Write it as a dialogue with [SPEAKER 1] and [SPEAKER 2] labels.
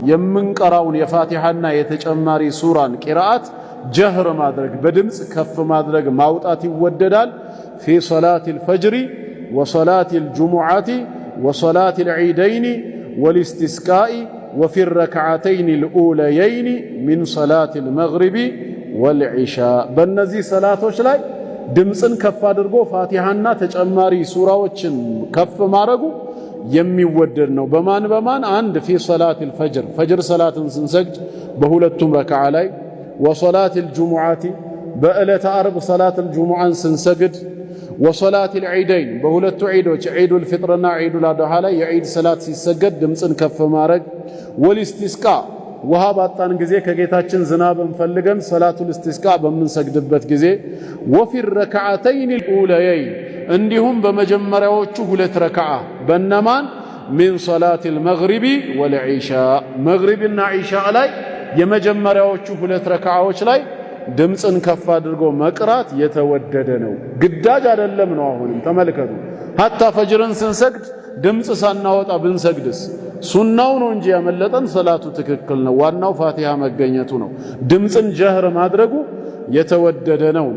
[SPEAKER 1] የምንቀራውን የፋቲሃና የተጨማሪ ሱራን ቂራአት ጀህር ማድረግ በድምጽ ከፍ ማድረግ ማውጣት ይወደዳል። ፊ ሶላቲል ፈጅሪ ወሶላቲል ጁሙዓቲ ወሶላቲል ዒደይኒ ወልኢስቲስቃኢ ወፊ ረክዓተይኒል ኡለየይኒ ሚን ሶላቲል መግሪቢ ወልዒሻ። በእነዚህ ሰላቶች ላይ ድምፅን ከፍ አድርጎ ፋቲሃና ተጨማሪ ሱራዎችን ከፍ ማድረጉ የሚወደድ ነው። በማን አንድ ፊ ሶላቲል ፈጅር ፈጅር ሰላትን ስንሰግድ በሁለቱም ረክዓ ላይ ወሶላቲል ጁሙዓቲ በዕለተ ዓርብ ሰላተል ጁሙዓን ስንሰግድ ወሶላቲል ዒደይን በሁለቱ ዒዶች ዒዱል ፊጥርና ዒዱል አድሃ ላይ የዒድ ሰላት ሲሰገድ ድምፅን ከፍ ማድረግ ወልኢስቲስቃ ውሃ ባጣን ጊዜ ከጌታችን ዝናብን ፈልገን ሰላቱል ኢስቲስቃ በምንሰግድበት ጊዜ ወፊ ረክዓተይኒል ኡለየይን እንዲሁም በመጀመሪያዎቹ ሁለት ረክዓ በነማን ሚን ሶላቲል መግሪቢ ወልዒሻ መግሪብና ዒሻ ላይ የመጀመሪያዎቹ ሁለት ረክዓዎች ላይ ድምፅን ከፍ አድርጎ መቅራት የተወደደ ነው። ግዳጅ አይደለም ነው። አሁንም ተመልከቱ፣ ሐታ ፈጅርን ስንሰግድ ድምፅ ሳናወጣ ብንሰግድስ ሱናው ነው እንጂ ያመለጠን ሰላቱ ትክክል ነው። ዋናው ፋቲሃ መገኘቱ ነው። ድምፅን ጀህር ማድረጉ የተወደደ ነው።